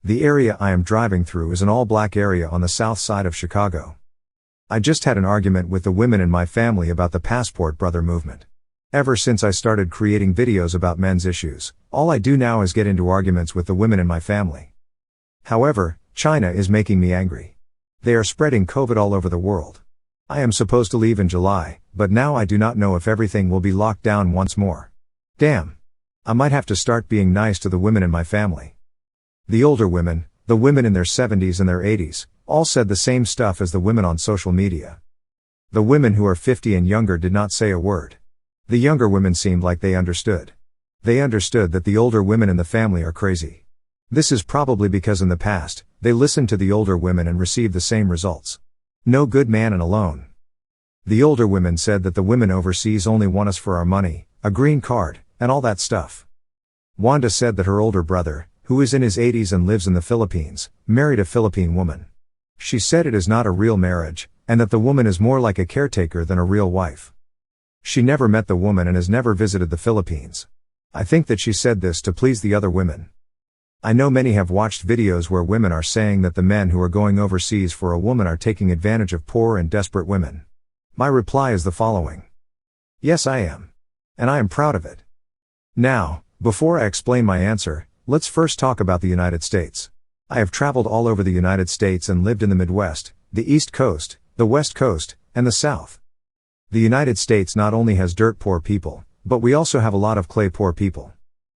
The area I am driving through is an all-black area on the south side of Chicago. I just had an argument with the women in my family about the Passport Brother movement. Ever since I started creating videos about men's issues, all I do now is get into arguments with the women in my family. However, China is making me angry. They are spreading COVID all over the world. I am supposed to leave in July, but now I do not know if everything will be locked down once more. Damn. I might have to start being nice to the women in my family. The older women, the women in their 70s and their 80s, all said the same stuff as the women on social media. The women who are 50 and younger did not say a word. The younger women seemed like they understood. They understood that the older women in the family are crazy. This is probably because in the past, they listened to the older women and received the same results. No good man and alone. The older women said that the women overseas only want us for our money, a green card, and all that stuff. Wanda said that her older brother, who is in his 80s and lives in the Philippines, married a Philippine woman. She said it is not a real marriage, and that the woman is more like a caretaker than a real wife. She never met the woman and has never visited the Philippines. I think that she said this to please the other women. I know many have watched videos where women are saying that the men who are going overseas for a woman are taking advantage of poor and desperate women. My reply is the following. Yes, I am. And I am proud of it. Now, before I explain my answer, let's first talk about the United States. I have traveled all over the United States and lived in the Midwest, the East Coast, the West Coast, and the South. The United States not only has dirt poor people, but we also have a lot of clay poor people.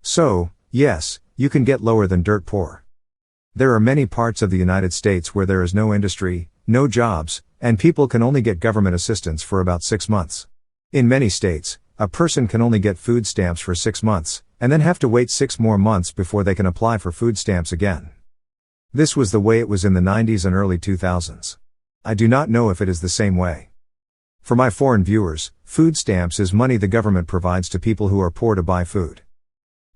So, yes, you can get lower than dirt poor. There are many parts of the United States where there is no industry, no jobs, and people can only get government assistance for about 6 months. In many states, a person can only get food stamps for 6 months, and then have to wait 6 more months before they can apply for food stamps again. This was the way it was in the 90s and early 2000s. I do not know if it is the same way. For my foreign viewers, food stamps is money the government provides to people who are poor to buy food.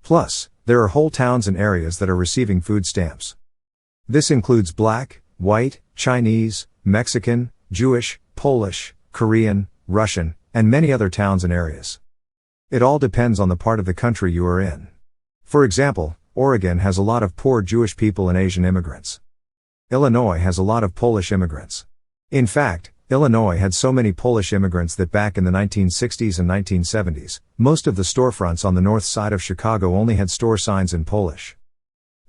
Plus, there are whole towns and areas that are receiving food stamps. This includes Black, White, Chinese, Mexican, Jewish, Polish, Korean, Russian, and many other towns and areas. It all depends on the part of the country you are in. For example, Oregon has a lot of poor Jewish people and Asian immigrants. Illinois has a lot of Polish immigrants. In fact, Illinois had so many Polish immigrants that back in the 1960s and 1970s, most of the storefronts on the north side of Chicago only had store signs in Polish.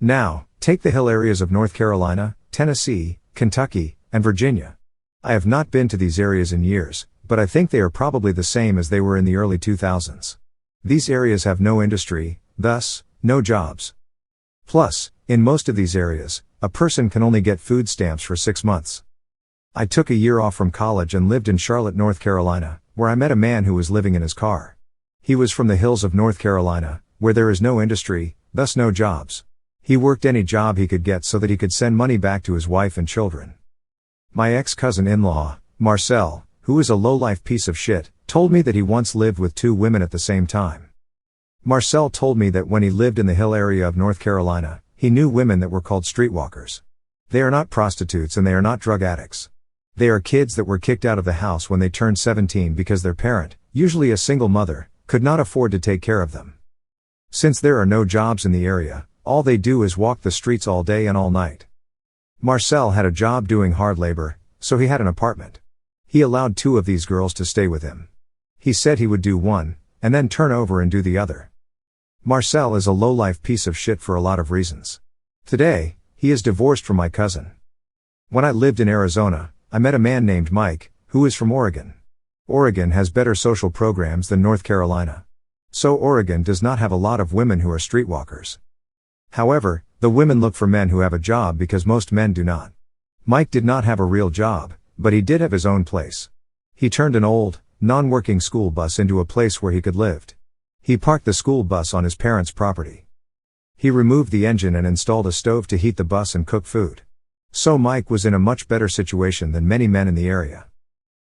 Now, take the hill areas of North Carolina, Tennessee, Kentucky, and Virginia. I have not been to these areas in years, but I think they are probably the same as they were in the early 2000s. These areas have no industry, thus, no jobs. Plus, in most of these areas, a person can only get food stamps for 6 months. I took a year off from college and lived in Charlotte, North Carolina, where I met a man who was living in his car. He was from the hills of North Carolina, where there is no industry, thus no jobs. He worked any job he could get so that he could send money back to his wife and children. My ex-cousin-in-law, Marcel, who is a low-life piece of shit, told me that he once lived with 2 women at the same time. Marcel told me that when he lived in the hill area of North Carolina, he knew women that were called streetwalkers. They are not prostitutes and they are not drug addicts. They are kids that were kicked out of the house when they turned 17 because their parent, usually a single mother, could not afford to take care of them. Since there are no jobs in the area, all they do is walk the streets all day and all night. Marcel had a job doing hard labor, so he had an apartment. He allowed 2 of these girls to stay with him. He said he would do one, and then turn over and do the other. Marcel is a low-life piece of shit for a lot of reasons. Today, he is divorced from my cousin. When I lived in Arizona, I met a man named Mike, who is from Oregon. Oregon has better social programs than North Carolina. So Oregon does not have a lot of women who are streetwalkers. However, the women look for men who have a job because most men do not. Mike did not have a real job, but he did have his own place. He turned an old, non-working school bus into a place where he could live. He parked the school bus on his parents' property. He removed the engine and installed a stove to heat the bus and cook food. So Mike was in a much better situation than many men in the area.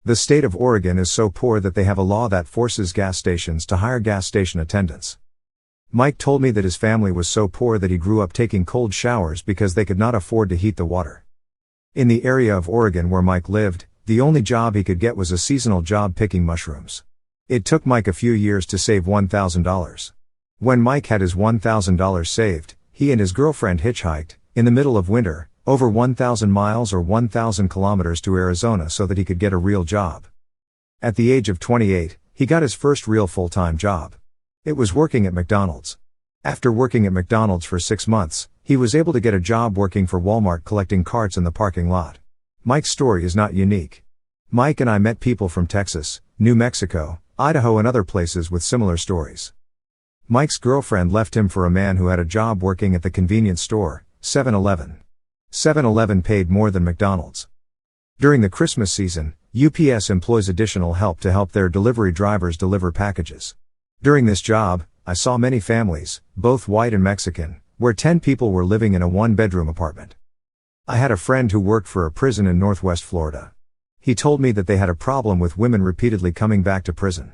The state of Oregon is so poor that they have a law that forces gas stations to hire gas station attendants. Mike told me that his family was so poor that he grew up taking cold showers because they could not afford to heat the water. In the area of Oregon where Mike lived, the only job he could get was a seasonal job picking mushrooms. It took Mike a few years to save $1,000. When Mike had his $1,000 saved, he and his girlfriend hitchhiked, in the middle of winter, over 1,000 miles or 1,000 kilometers to Arizona so that he could get a real job. At the age of 28, he got his first real full-time job. It was working at McDonald's. After working at McDonald's for 6 months, he was able to get a job working for Walmart collecting carts in the parking lot. Mike's story is not unique. Mike and I met people from Texas, New Mexico, Idaho and other places with similar stories. Mike's girlfriend left him for a man who had a job working at the convenience store, 7-Eleven. 7-Eleven paid more than McDonald's. During the Christmas season, UPS employs additional help to help their delivery drivers deliver packages. During this job, I saw many families, both white and Mexican, where 10 people were living in a one-bedroom apartment. I had a friend who worked for a prison in Northwest Florida. He told me that they had a problem with women repeatedly coming back to prison.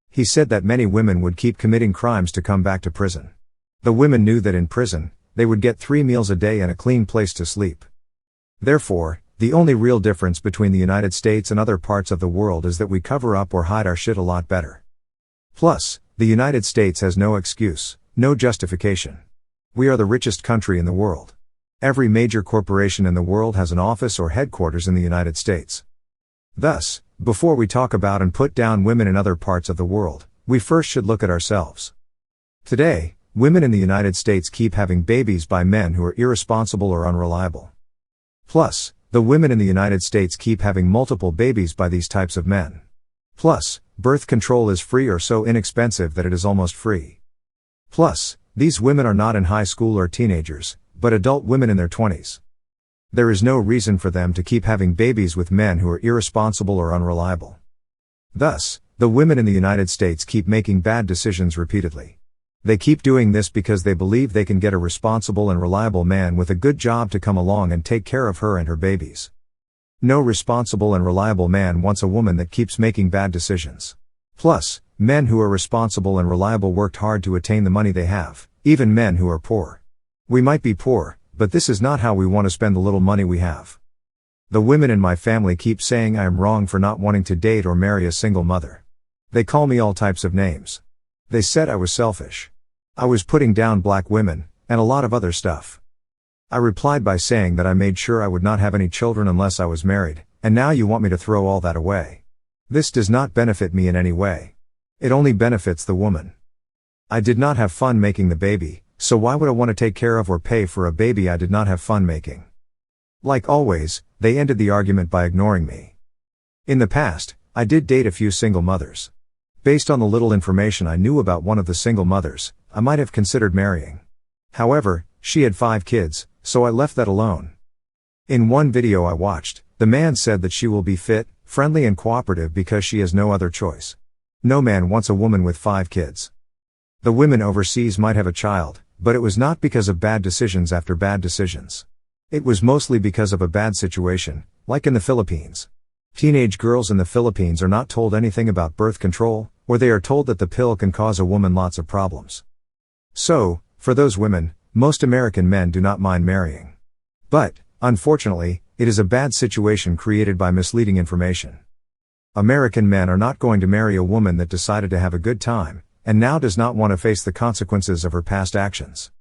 He said that many women would keep committing crimes to come back to prison. The women knew that in prison, they would get 3 meals a day and a clean place to sleep. Therefore, the only real difference between the United States and other parts of the world is that we cover up or hide our shit a lot better. Plus, the United States has no excuse, no justification. We are the richest country in the world. Every major corporation in the world has an office or headquarters in the United States. Thus, before we talk about and put down women in other parts of the world, we first should look at ourselves. Today, women in the United States keep having babies by men who are irresponsible or unreliable. Plus, the women in the United States keep having multiple babies by these types of men. Plus, birth control is free or so inexpensive that it is almost free. Plus, these women are not in high school or teenagers, but adult women in their 20s. There is no reason for them to keep having babies with men who are irresponsible or unreliable. Thus, the women in the United States keep making bad decisions repeatedly. They keep doing this because they believe they can get a responsible and reliable man with a good job to come along and take care of her and her babies. No responsible and reliable man wants a woman that keeps making bad decisions. Plus, men who are responsible and reliable worked hard to attain the money they have, even men who are poor. We might be poor, but this is not how we want to spend the little money we have. The women in my family keep saying I am wrong for not wanting to date or marry a single mother. They call me all types of names. They said I was selfish. I was putting down black women, and a lot of other stuff. I replied by saying that I made sure I would not have any children unless I was married, and now you want me to throw all that away. This does not benefit me in any way. It only benefits the woman. I did not have fun making the baby, so why would I want to take care of or pay for a baby I did not have fun making? Like always, they ended the argument by ignoring me. In the past, I did date a few single mothers. Based on the little information I knew about one of the single mothers, I might have considered marrying. However, she had 5 kids, so I left that alone. In one video I watched, the man said that she will be fit, friendly and cooperative because she has no other choice. No man wants a woman with 5 kids. The women overseas might have a child, but it was not because of bad decisions after bad decisions. It was mostly because of a bad situation, like in the Philippines. Teenage girls in the Philippines are not told anything about birth control, or they are told that the pill can cause a woman lots of problems. So, for those women, most American men do not mind marrying. But, unfortunately, it is a bad situation created by misleading information. American men are not going to marry a woman that decided to have a good time, and now does not want to face the consequences of her past actions.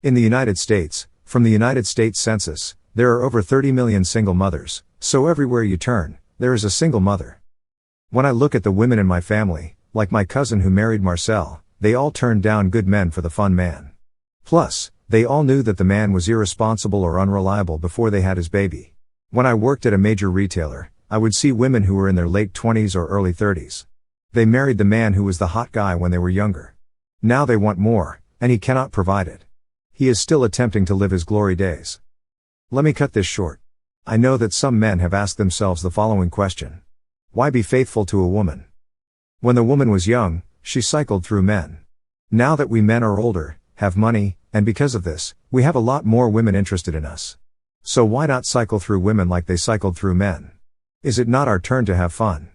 In the United States, from the United States Census, there are over 30 million single mothers, so everywhere you turn, there is a single mother. When I look at the women in my family, like my cousin who married Marcel, they all turned down good men for the fun man. Plus, they all knew that the man was irresponsible or unreliable before they had his baby. When I worked at a major retailer, I would see women who were in their late 20s or early 30s. They married the man who was the hot guy when they were younger. Now they want more, and he cannot provide it. He is still attempting to live his glory days. Let me cut this short. I know that some men have asked themselves the following question. Why be faithful to a woman? When the woman was young, she cycled through men. Now that we men are older, have money, and because of this, we have a lot more women interested in us. So why not cycle through women like they cycled through men? Is it not our turn to have fun?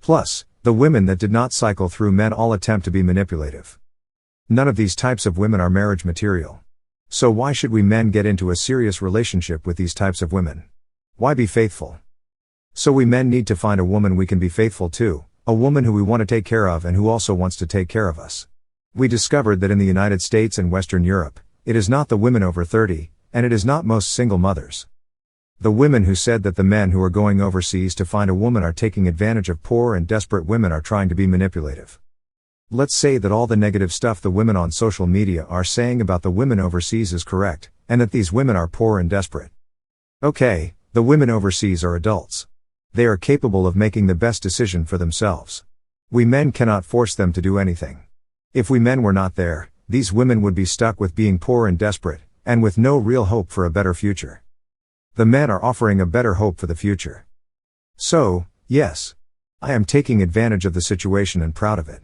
Plus, the women that did not cycle through men all attempt to be manipulative. None of these types of women are marriage material. So why should we men get into a serious relationship with these types of women? Why be faithful? So we men need to find a woman we can be faithful to, a woman who we want to take care of and who also wants to take care of us. We discovered that in the United States and Western Europe, it is not the women over 30, And it is not most single mothers. The women who said that the men who are going overseas to find a woman are taking advantage of poor and desperate women are trying to be manipulative. Let's say that all the negative stuff the women on social media are saying about the women overseas is correct, and that these women are poor and desperate. Okay, the women overseas are adults. They are capable of making the best decision for themselves. We men cannot force them to do anything. If we men were not there, these women would be stuck with being poor and desperate, and with no real hope for a better future. The men are offering a better hope for the future. So, yes. I am taking advantage of the situation and proud of it.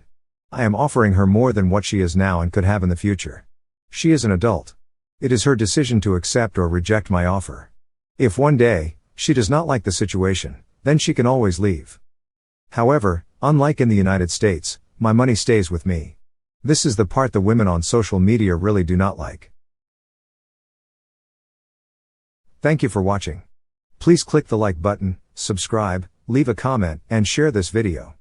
I am offering her more than what she is now and could have in the future. She is an adult. It is her decision to accept or reject my offer. If one day, she does not like the situation, then she can always leave. However, unlike in the United States, my money stays with me. This is the part the women on social media really do not like. Thank you for watching. Please click the like button, subscribe, leave a comment, and share this video.